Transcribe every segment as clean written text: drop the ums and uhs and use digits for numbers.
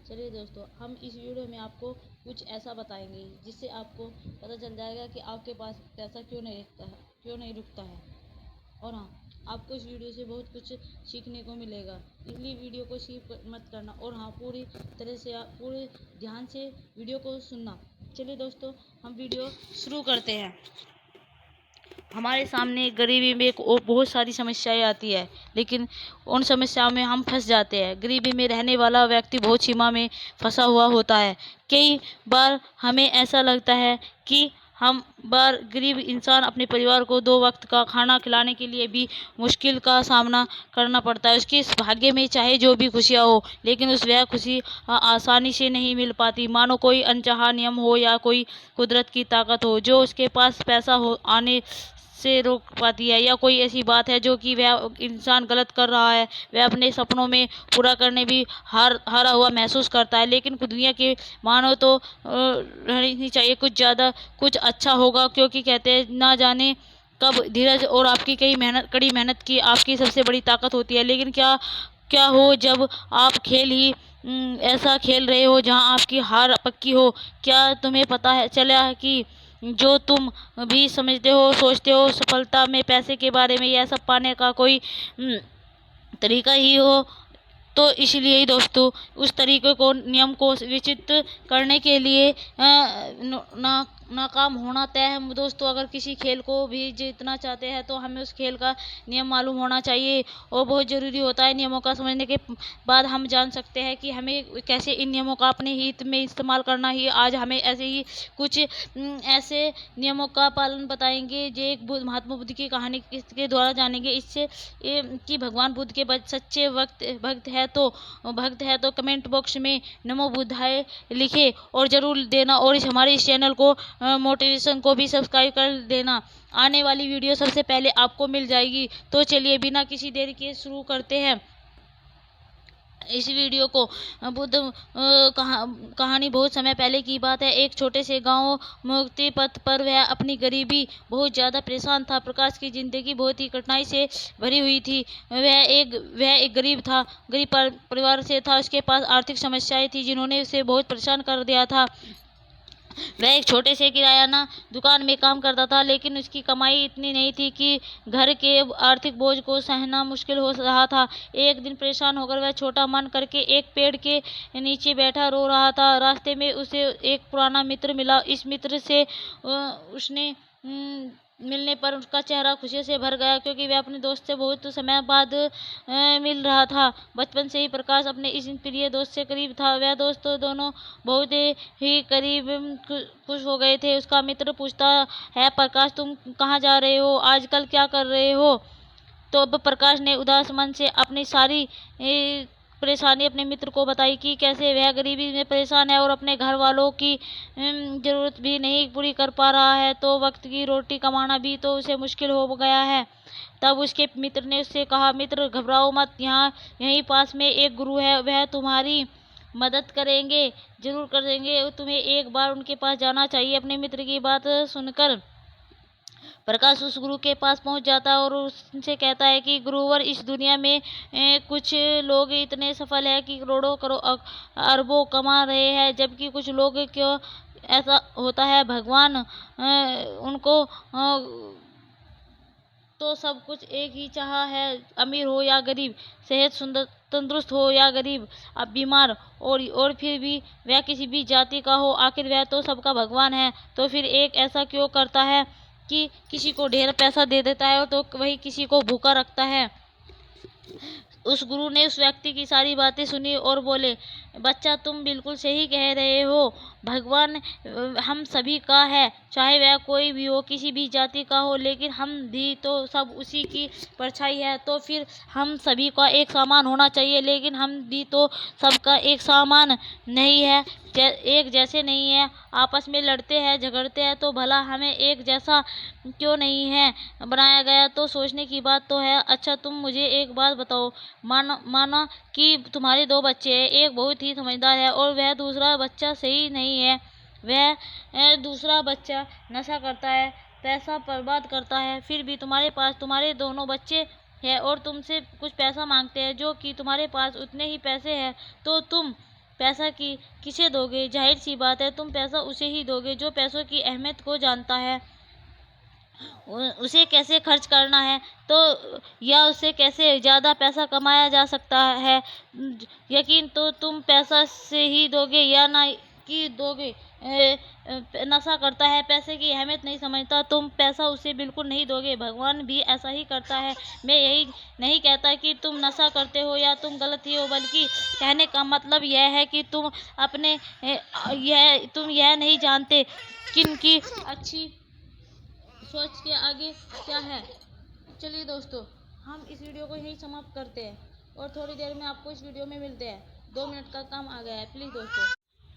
चलिए दोस्तों, हम इस वीडियो में आपको कुछ ऐसा बताएंगे जिससे आपको पता चल जाएगा कि आपके पास पैसा क्यों नहीं रुकता है। और हाँ, आपको इस वीडियो से बहुत कुछ सीखने को मिलेगा, इसलिए वीडियो को स्किप मत करना। और हाँ, पूरी तरह से पूरे ध्यान से वीडियो को सुनना। चलिए दोस्तों, हम वीडियो शुरू करते हैं। हमारे सामने गरीबी में बहुत सारी समस्याएं आती है, लेकिन उन समस्याओं में हम फंस जाते हैं। गरीबी में रहने वाला व्यक्ति बहुत सीमा में फंसा हुआ होता है। कई बार हमें ऐसा लगता है कि गरीब इंसान अपने परिवार को 2 वक्त का खाना खिलाने के लिए भी मुश्किल का सामना करना पड़ता है। उसके इस भाग्य में चाहे जो भी खुशियाँ हो, लेकिन वह खुशी आसानी से नहीं मिल पाती। मानो कोई अनचाहा नियम हो या कोई कुदरत की ताकत हो जो उसके पास पैसा हो आने से रोक पाती है, या कोई ऐसी बात है जो कि वह इंसान गलत कर रहा है। वह अपने सपनों में पूरा करने भी हारा हुआ महसूस करता है। लेकिन दुनिया के मानो तो रहनी चाहिए कुछ ज़्यादा, कुछ अच्छा होगा, क्योंकि कहते हैं ना जाने कब धीरज और आपकी कड़ी मेहनत की आपकी सबसे बड़ी ताकत होती है। लेकिन क्या क्या हो जब आप ऐसा खेल रहे हो जहां आपकी हार पक्की हो। क्या तुम्हें पता है चला है कि जो तुम भी समझते हो, सोचते हो सफलता में पैसे के बारे में, यह सब पाने का कोई तरीका ही हो। तो इसलिए ही दोस्तों, उस तरीके को नियम को विचित करने के लिए नाकाम होना तय है। दोस्तों, अगर किसी खेल को भी जीतना चाहते हैं तो हमें उस खेल का नियम मालूम होना चाहिए, और बहुत ज़रूरी होता है। नियमों का समझने के बाद हम जान सकते हैं कि हमें कैसे इन नियमों का अपने हित में इस्तेमाल करना ही। आज हमें ऐसे ही कुछ ऐसे नियमों का पालन बताएंगे जो एक महात्मा बुद्ध की कहानी के द्वारा जानेंगे। इससे कि भगवान बुद्ध के सच्चे भक्त है तो कमेंट बॉक्स में नमो बुद्धाय लिखे और जरूर देना। और हमारे इस चैनल को मोटिवेशन को भी सब्सक्राइब कर देना। आने वाली वीडियो सबसे पहले आपको मिल जाएगी। तो चलिए बिना किसी देरी के शुरू करते हैं इस वीडियो को। बुद्ध कहानी बहुत समय पहले की बात है। एक छोटे से गांव मुक्ति पथ पर वह अपनी गरीबी बहुत ज़्यादा परेशान था। प्रकाश की जिंदगी बहुत ही कठिनाई से भरी हुई थी। वह एक गरीब परिवार से था। उसके पास आर्थिक समस्याएं थी जिन्होंने उसे बहुत परेशान कर दिया था। वह एक छोटे से किरायाना दुकान में काम करता था, लेकिन उसकी कमाई इतनी नहीं थी कि घर के आर्थिक बोझ को सहना मुश्किल हो रहा था। एक दिन परेशान होकर वह छोटा मन करके एक पेड़ के नीचे बैठा रो रहा था। रास्ते में उसे एक पुराना मित्र मिला। इस मित्र से उसने मिलने पर उसका चेहरा खुशी से भर गया, क्योंकि वह अपने दोस्त से बहुत समय बाद मिल रहा था। बचपन से ही प्रकाश अपने इस प्रिय दोस्त से करीब था। वह दोस्त दोनों बहुत ही करीब खुश हो गए थे। उसका मित्र पूछता है, प्रकाश तुम कहाँ जा रहे हो, आजकल क्या कर रहे हो? तो अब प्रकाश ने उदास मन से अपनी सारी परेशानी अपने मित्र को बताई कि कैसे वह गरीबी में परेशान है और अपने घर वालों की जरूरत भी नहीं पूरी कर पा रहा है, तो वक्त की रोटी कमाना भी तो उसे मुश्किल हो गया है। तब उसके मित्र ने उससे कहा, मित्र घबराओ मत, यहीं पास में एक गुरु है, वह तुम्हारी मदद करेंगे, जरूर करेंगे। तुम्हें एक बार उनके पास जाना चाहिए। अपने मित्र की बात सुनकर प्रकाश उस गुरु के पास पहुंच जाता है और उनसे कहता है कि गुरुवर, इस दुनिया में कुछ लोग इतने सफल हैं कि करोड़ों अरबों कमा रहे हैं, जबकि कुछ लोग क्यों ऐसा होता है भगवान उनको तो सब कुछ एक ही चाहा है, अमीर हो या गरीब, सेहत तंदुरुस्त हो या गरीब अब बीमार, और फिर भी वह किसी भी जाति का हो, आखिर वह तो सबका भगवान है। तो फिर एक ऐसा क्यों करता है कि किसी को ढेर पैसा दे देता है तो वही किसी को भूखा रखता है। उस गुरु ने उस व्यक्ति की सारी बातें सुनी और बोले, बच्चा तुम बिल्कुल सही कह रहे हो, भगवान हम सभी का है, चाहे वह कोई भी हो, किसी भी जाति का हो, लेकिन हम भी तो सब उसी की परछाई है। तो फिर हम सभी का एक सामान होना चाहिए, लेकिन हम भी तो सबका एक सामान नहीं है, एक जैसे नहीं है, आपस में लड़ते हैं झगड़ते हैं, तो भला हमें एक जैसा क्यों नहीं है बनाया गया? तो सोचने की बात तो है। अच्छा तुम मुझे एक बात बताओ, माना कि तुम्हारे 2 बच्चे हैं, एक बहुत ही समझदार है और वह दूसरा बच्चा सही नहीं है। वह दूसरा बच्चा नशा करता है, पैसा बर्बाद करता है, फिर भी तुम्हारे पास तुम्हारे दोनों बच्चे हैं और तुमसे कुछ पैसा मांगते हैं, जो कि तुम्हारे पास उतने ही पैसे हैं। तो तुम पैसा की किसे दोगे? जाहिर सी बात है तुम पैसा उसे ही दोगे जो पैसों की अहमियत को जानता है, उसे कैसे खर्च करना है, तो या उसे कैसे ज़्यादा पैसा कमाया जा सकता है। यकीन तो तुम पैसा से ही दोगे या ना कि दोगे। नशा करता है, पैसे की अहमियत नहीं समझता, तुम पैसा उसे बिल्कुल नहीं दोगे। भगवान भी ऐसा ही करता है। मैं यही नहीं कहता कि तुम नशा करते हो या तुम गलत ही हो, बल्कि कहने का मतलब यह है कि तुम यह नहीं जानते किनकी अच्छी सोच के आगे क्या है। चलिए दोस्तों, हम इस वीडियो को यहीं समाप्त करते हैं और थोड़ी देर में आपको इस वीडियो में मिलते हैं। 2 मिनट का काम आ गया है, प्लीज़ दोस्तों।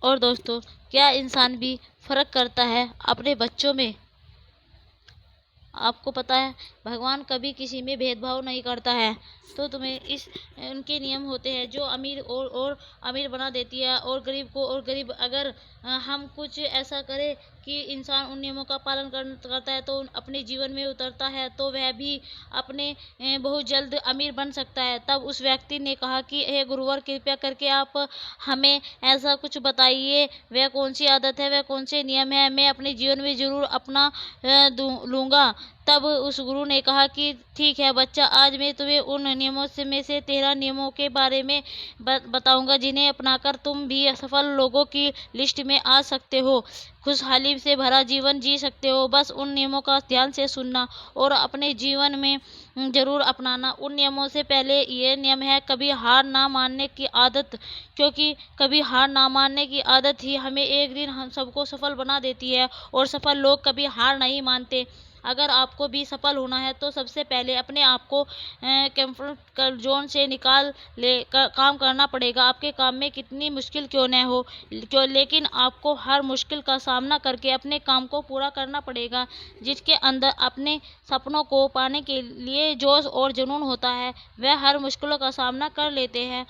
और दोस्तों, क्या इंसान भी फ़र्क करता है अपने बच्चों में? आपको पता है भगवान कभी किसी में भेदभाव नहीं करता है। तो तुम्हें इस उनके नियम होते हैं जो अमीर और अमीर बना देती है और गरीब को और गरीब। अगर हम कुछ ऐसा करें कि इंसान उन नियमों का पालन करता है तो अपने जीवन में उतरता है, तो वह भी अपने बहुत जल्द अमीर बन सकता है। तब उस व्यक्ति ने कहा कि हे गुरुवर, कृपया करके आप हमें ऐसा कुछ बताइए, वह कौन सी आदत है, वह कौन से नियम है, मैं अपने जीवन में ज़रूर अपना लूँगा। तब उस गुरु ने कहा कि ठीक है बच्चा, आज मैं तुम्हें उन नियमों में से 13 नियमों के बारे में बताऊंगा जिन्हें अपनाकर तुम भी सफल लोगों की लिस्ट में आ सकते हो, खुशहाली से भरा जीवन जी सकते हो। बस उन नियमों का ध्यान से सुनना और अपने जीवन में जरूर अपनाना। उन नियमों से पहले ये नियम है, कभी हार ना मानने की आदत, क्योंकि कभी हार ना मानने की आदत ही हमें एक दिन हम सबको सफल बना देती है और सफल लोग कभी हार नहीं मानते। अगर आपको भी सफल होना है तो सबसे पहले अपने आप को कंफर्ट जोन से निकाल काम करना पड़ेगा। आपके काम में कितनी मुश्किल क्यों न हो, लेकिन आपको हर मुश्किल का सामना करके अपने काम को पूरा करना पड़ेगा। जिसके अंदर अपने सपनों को पाने के लिए जोश और जुनून होता है, वह हर मुश्किलों का सामना कर लेते हैं।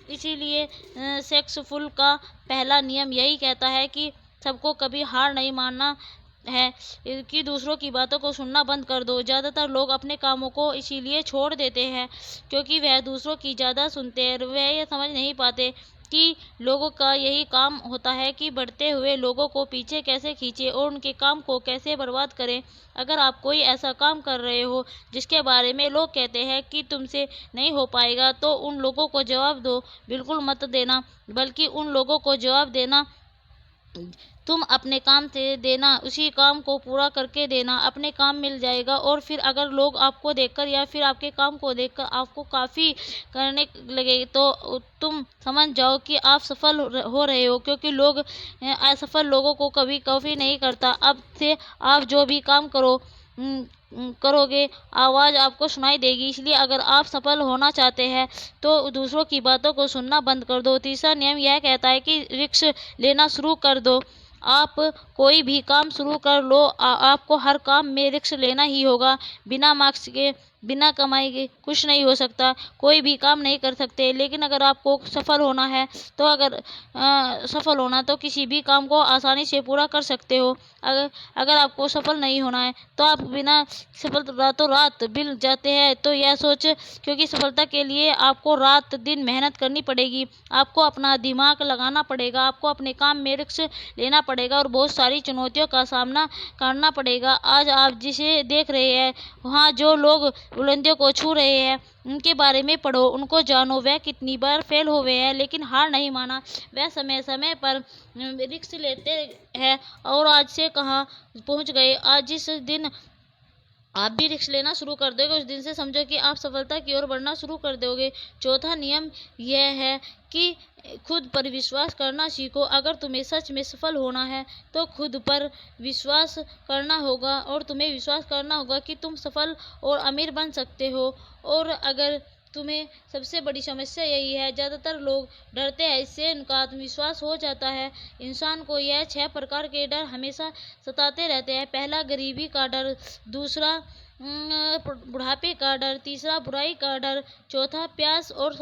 इसीलिए सक्सेसफुल का पहला नियम यही कहता है कि सबको कभी हार नहीं मानना है, कि दूसरों की बातों को सुनना बंद कर दो। ज़्यादातर लोग अपने कामों को इसीलिए छोड़ देते हैं क्योंकि वह दूसरों की ज़्यादा सुनते हैं। वह ये समझ नहीं पाते कि लोगों का यही काम होता है कि बढ़ते हुए लोगों को पीछे कैसे खींचे और उनके काम को कैसे बर्बाद करें। अगर आप कोई ऐसा काम कर रहे हो जिसके बारे में लोग कहते हैं कि तुमसे नहीं हो पाएगा, तो उन लोगों को जवाब दो, बिल्कुल मत देना, बल्कि उन लोगों को जवाब देना तुम अपने काम से देना, उसी काम को पूरा करके देना, अपने काम मिल जाएगा। और फिर अगर लोग आपको देखकर या फिर आपके काम को देखकर आपको काफ़ी करने लगे तो तुम समझ जाओ कि आप सफल हो रहे हो, क्योंकि लोग असफल लोगों को कभी कॉपी नहीं करता। अब से आप जो भी काम करोगे आवाज़ आपको सुनाई देगी। इसलिए अगर आप सफल होना चाहते हैं तो दूसरों की बातों को सुनना बंद कर दो। तीसरा नियम यह कहता है कि रिस्क लेना शुरू कर दो। आप कोई भी काम शुरू कर लो, आपको हर काम में रिस्क लेना ही होगा। बिना मार्क्स के, बिना कमाई के कुछ नहीं हो सकता, कोई भी काम नहीं कर सकते। लेकिन अगर आपको सफल होना है तो सफल होना तो किसी भी काम को आसानी से पूरा कर सकते हो। अगर आपको सफल नहीं होना है तो आप बिना सफल रातों रात बिल जाते हैं, तो यह सोच, क्योंकि सफलता के लिए आपको रात दिन मेहनत करनी पड़ेगी, आपको अपना दिमाग लगाना पड़ेगा, आपको अपने काम में रिस्क लेना पड़ेगा और बहुत सारी चुनौतियों का सामना करना पड़ेगा। आज आप जिसे देख रहे हैं, वहाँ जो लोग बुलंदियों को छू रहे हैं, उनके बारे में पढ़ो, उनको जानो, वह कितनी बार फेल हुए हैं लेकिन हार नहीं माना। वह समय समय पर रिस्क लेते हैं और आज से कहाँ पहुँच गए। आज जिस दिन आप भी रिस्क लेना शुरू कर दोगे, उस दिन से समझो कि आप सफलता की ओर बढ़ना शुरू कर दोगे। चौथा नियम यह है कि खुद पर विश्वास करना सीखो। अगर तुम्हें सच में सफल होना है तो खुद पर विश्वास करना होगा और तुम्हें विश्वास करना होगा कि तुम सफल और अमीर बन सकते हो। और अगर तुम्हें सबसे बड़ी समस्या यही है, ज़्यादातर लोग डरते हैं, इससे उनका आत्मविश्वास हो जाता है। इंसान को यह 6 प्रकार के डर हमेशा सताते रहते हैं। पहला गरीबी का डर, दूसरा बुढ़ापे का डर, तीसरा बुराई का डर, चौथा प्यार और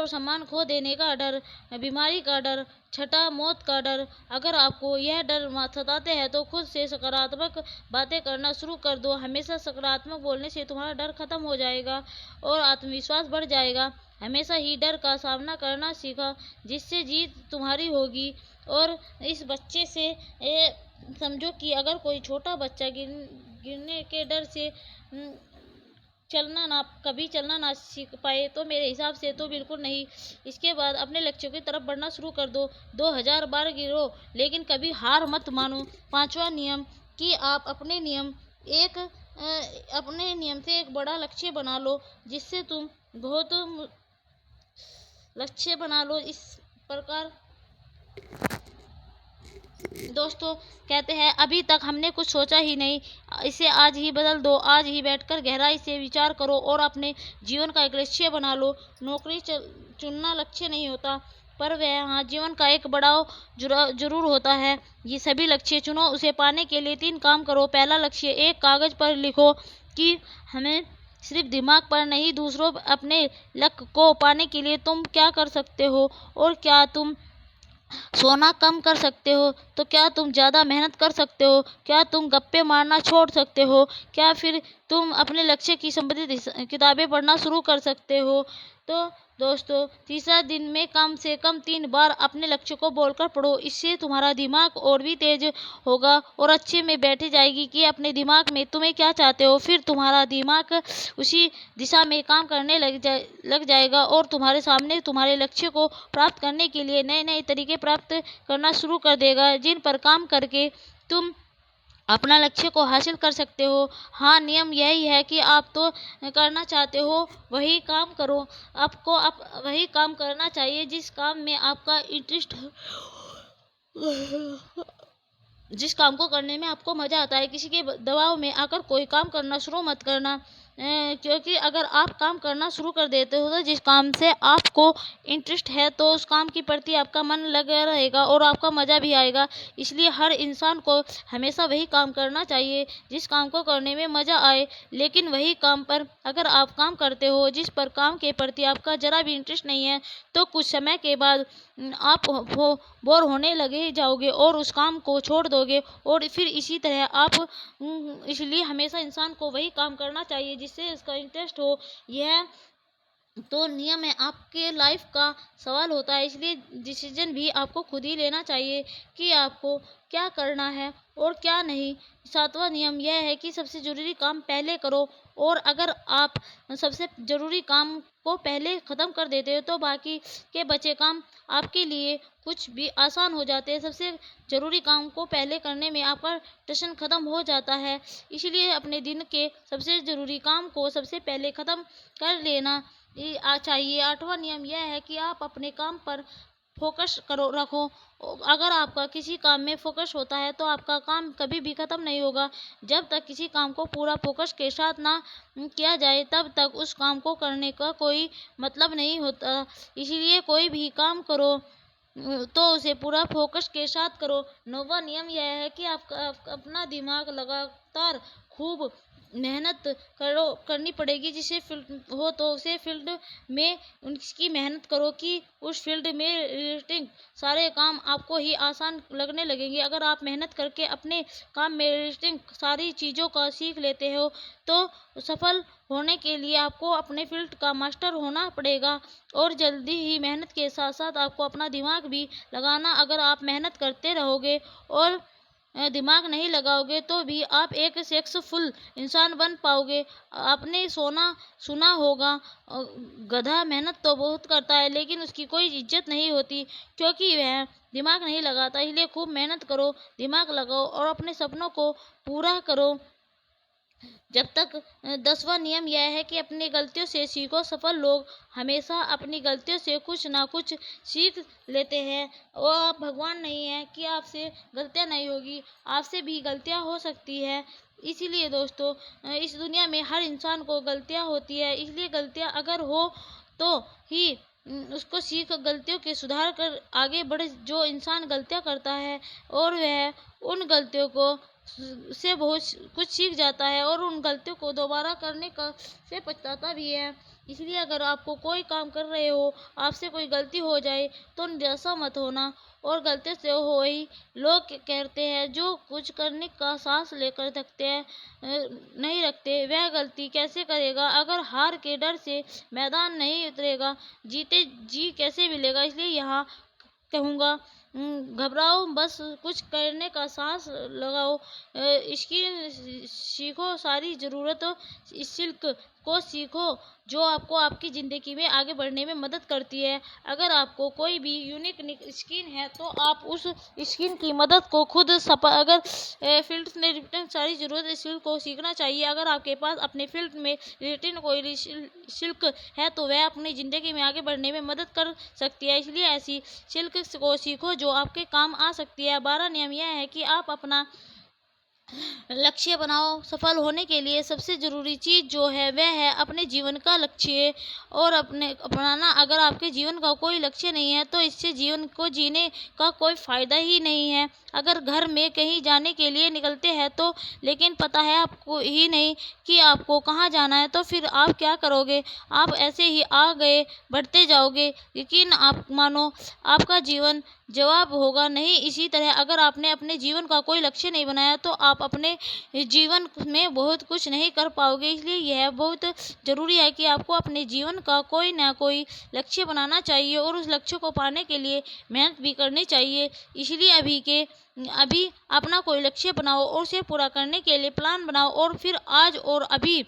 सम्मान खो देने का डर, बीमारी का डर, छठा मौत का डर। अगर आपको यह डर सताते हैं तो खुद से सकारात्मक बातें करना शुरू कर दो। हमेशा सकारात्मक बोलने से तुम्हारा डर खत्म हो जाएगा और आत्मविश्वास बढ़ जाएगा। हमेशा ही डर का सामना करना सीखा, जिससे जीत तुम्हारी होगी। और इस बच्चे से समझो कि अगर कोई छोटा बच्चा गिरने के डर से कभी चलना ना सीख पाए तो मेरे हिसाब से तो बिल्कुल नहीं। इसके बाद अपने लक्ष्य की तरफ बढ़ना शुरू कर दो। 2000 बार गिरो लेकिन कभी हार मत मानो। 5वां नियम कि आप अपने नियम से एक बड़ा लक्ष्य बना लो, जिससे तुम बहुत लक्ष्य बना लो। इस प्रकार दोस्तों कहते हैं, अभी तक हमने कुछ सोचा ही नहीं, इसे आज ही बदल दो। आज ही बैठकर गहराई से विचार करो और अपने जीवन का एक लक्ष्य बना लो। नौकरी चुनना लक्ष्य नहीं होता, पर वह जीवन का एक बड़ा जरूर होता है। ये सभी लक्ष्य चुनो। उसे पाने के लिए 3 काम करो। पहला लक्ष्य एक कागज पर लिखो कि हमें सिर्फ दिमाग पर नहीं, दूसरों अपने लक्ष्य को पाने के लिए तुम क्या कर सकते हो। और क्या तुम सोना कम कर सकते हो? तो क्या तुम ज़्यादा मेहनत कर सकते हो? क्या तुम गप्पे मारना छोड़ सकते हो? क्या फिर तुम अपने लक्ष्य की संबंधित किताबें पढ़ना शुरू कर सकते हो? तो दोस्तों, तीसरा दिन में कम से कम 3 बार अपने लक्ष्य को बोलकर पढ़ो। इससे तुम्हारा दिमाग और भी तेज होगा और अच्छे में बैठ जाएगी कि अपने दिमाग में तुम्हें क्या चाहते हो। फिर तुम्हारा दिमाग उसी दिशा में काम करने लग जाएगा और तुम्हारे सामने तुम्हारे लक्ष्य को प्राप्त करने के लिए नए नए तरीके प्राप्त करना शुरू कर देगा, जिन पर काम करके तुम अपना लक्ष्य को हासिल कर सकते हो। हाँ, नियम यही है कि आप तो करना चाहते हो वही काम करो। आपको वही काम करना चाहिए जिस काम में आपका इंटरेस्ट, जिस काम को करने में आपको मजा आता है। किसी के दबाव में आकर कोई काम करना शुरू मत करना, क्योंकि अगर आप काम करना शुरू कर देते हो तो जिस काम से आपको इंटरेस्ट है तो उस काम के प्रति आपका मन लगा रहेगा और आपका मज़ा भी आएगा। इसलिए हर इंसान को हमेशा वही काम करना चाहिए जिस काम को करने में मज़ा आए। लेकिन वही काम पर अगर आप काम करते हो जिस पर काम के प्रति आपका ज़रा भी इंटरेस्ट नहीं है, तो कुछ समय के बाद आप बोर होने लगे जाओगे और उस काम को छोड़ दोगे। और फिर इसी तरह आप इसलिए हमेशा इंसान को वही काम करना चाहिए जिससे उसका इंटरेस्ट हो। यह तो नियम है, आपके लाइफ का सवाल होता है। इसलिए डिसीजन भी आपको खुद ही लेना चाहिए कि आपको क्या करना है और क्या नहीं। 7वां नियम यह है कि सबसे ज़रूरी काम पहले करो, और अगर आप सबसे ज़रूरी काम को पहले ख़त्म कर देते हो तो बाकी के बचे काम आपके लिए कुछ भी आसान हो जाते हैं। सबसे ज़रूरी काम को पहले करने में आपका टेंशन ख़त्म हो जाता है। इसलिए अपने दिन के सबसे ज़रूरी काम को सबसे पहले ख़त्म कर लेना चाहिए। 8वां नियम यह है कि आप अपने काम पर फोकस रखो। अगर आपका किसी काम में फोकस होता है तो आपका काम कभी भी ख़त्म नहीं होगा। जब तक किसी काम को पूरा फोकस के साथ ना किया जाए तब तक उस काम को करने का कोई मतलब नहीं होता। इसलिए कोई भी काम करो तो उसे पूरा फोकस के साथ करो। 9वां नियम यह है कि आप अपना दिमाग लगातार खूब मेहनत करनी पड़ेगी। जिसे फील्ड हो तो उसे फील्ड में उसकी मेहनत करो कि उस फील्ड में रिलेटिंग सारे काम आपको ही आसान लगने लगेंगे। अगर आप मेहनत करके अपने काम में रिलेटिंग सारी चीज़ों का सीख लेते हो तो सफल होने के लिए आपको अपने फील्ड का मास्टर होना पड़ेगा। और जल्दी ही मेहनत के साथ साथ आपको अपना दिमाग भी लगाना। अगर आप मेहनत करते रहोगे और दिमाग नहीं लगाओगे तो भी आप एक सक्सेसफुल इंसान बन पाओगे। आपने सुना होगा, गधा मेहनत तो बहुत करता है लेकिन उसकी कोई इज्जत नहीं होती, क्योंकि वह दिमाग नहीं लगाता। इसलिए खूब मेहनत करो, दिमाग लगाओ और अपने सपनों को पूरा करो। जब तक 10वां नियम यह है कि अपनी गलतियों से सीखो। सफल लोग हमेशा अपनी गलतियों से कुछ ना कुछ सीख लेते हैं। और आप भगवान नहीं हैं कि आपसे गलतियां नहीं होगी, आपसे भी गलतियां हो सकती है। इसीलिए दोस्तों, इस दुनिया में हर इंसान को गलतियां होती है। इसलिए गलतियां अगर हो तो ही उसको सीख गलतियों के सुधार कर आगे बढ़े। जो इंसान गलतियां करता है और वह उन गलतियों को से बहुत कुछ सीख जाता है और उन गलतियों को दोबारा करने का से पछताता भी है। इसलिए अगर आपको कोई काम कर रहे हो, आपसे कोई गलती हो जाए तो निराशा मत होना और गलती से हो ही। लोग कहते हैं जो कुछ करने का साहस लेकर थकते हैं नहीं रखते, वह गलती कैसे करेगा अगर हार के डर से मैदान नहीं उतरेगा, जीते जी कैसे मिलेगा। इसलिए यहाँ कहूँगा, घबराओ बस, कुछ करने का साहस लगाओ। इसकी सीखो, सारी ज़रूरतों इस सिल्क को सीखो जो आपको आपकी ज़िंदगी में आगे बढ़ने में मदद करती है। अगर आपको कोई भी यूनिक स्किन है तो आप उस स्किन की मदद को खुद अगर फील्ड में रिटर्न सारी ज़रूरत स्किल को सीखना चाहिए। अगर आपके पास अपने फील्ड में रिटर्न कोई सिल्क है तो वह अपनी ज़िंदगी में आगे बढ़ने में मदद कर सकती है। इसलिए ऐसी सिल्क को सीखो जो आपके काम आ सकती है। 12 नियम यह है कि आप अपना लक्ष्य बनाओ। सफल होने के लिए सबसे ज़रूरी चीज़ जो है वह है अपने जीवन का लक्ष्य और अपनाना। अगर आपके जीवन का कोई लक्ष्य नहीं है तो इससे जीवन को जीने का कोई फ़ायदा ही नहीं है। अगर घर में कहीं जाने के लिए निकलते हैं तो लेकिन पता है आपको ही नहीं कि आपको कहाँ जाना है, तो फिर आप क्या करोगे? आप ऐसे ही आ गए बढ़ते जाओगे, यकीन आप मानो आपका जीवन जवाब होगा नहीं। इसी तरह अगर आपने अपने जीवन का कोई लक्ष्य नहीं बनाया तो आप अपने जीवन में बहुत कुछ नहीं कर पाओगे। इसलिए यह बहुत ज़रूरी है कि आपको अपने जीवन का कोई ना कोई लक्ष्य बनाना चाहिए और उस लक्ष्य को पाने के लिए मेहनत भी करनी चाहिए। इसलिए अभी अपना कोई लक्ष्य बनाओ और उसे पूरा करने के लिए प्लान बनाओ और फिर आज और अभी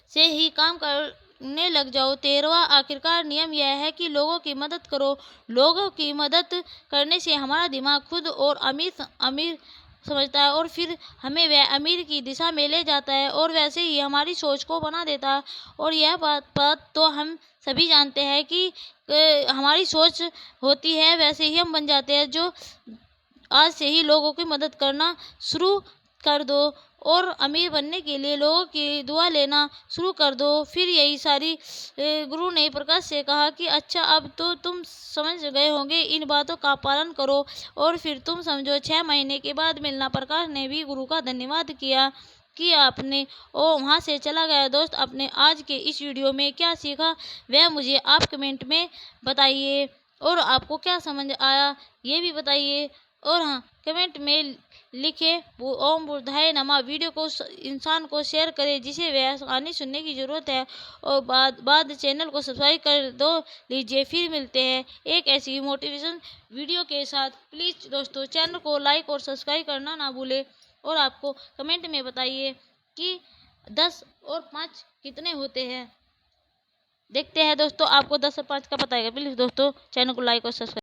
से ही काम करने लग जाओ। 13वां आखिरकार नियम यह है कि लोगों की मदद करो। लोगों की मदद करने से हमारा दिमाग खुद और अमीर समझता है और फिर हमें वह अमीर की दिशा में ले जाता है और वैसे ही हमारी सोच को बना देता है। और यह बात तो हम सभी जानते हैं कि हमारी सोच होती है वैसे ही हम बन जाते हैं। जो आज से ही लोगों की मदद करना शुरू कर दो और अमीर बनने के लिए लोगों की दुआ लेना शुरू कर दो। फिर यही सारी गुरु ने प्रकाश से कहा कि अच्छा अब तो तुम समझ गए होंगे, इन बातों का पालन करो और फिर तुम समझो। 6 महीने के बाद मिलना। प्रकाश ने भी गुरु का धन्यवाद किया कि आपने वहाँ से चला गया। दोस्त, आपने आज के इस वीडियो में क्या सीखा वह मुझे आप कमेंट में बताइए और आपको क्या समझ आया ये भी बताइए। और हाँ, कमेंट में लिखे ओम बुद्धाय नमः। वीडियो को इंसान को शेयर करें जिसे वह कहानी सुनने की ज़रूरत है और बाद चैनल को सब्सक्राइब कर दो लीजिए। फिर मिलते हैं एक ऐसी मोटिवेशन वीडियो के साथ। प्लीज़ दोस्तों चैनल को लाइक और सब्सक्राइब करना ना भूलें और आपको कमेंट में बताइए कि 10 और 5 कितने होते हैं। देखते हैं दोस्तों आपको 10 और 5 का बताएगा। प्लीज़ दोस्तों चैनल को लाइक और सब्सक्राइब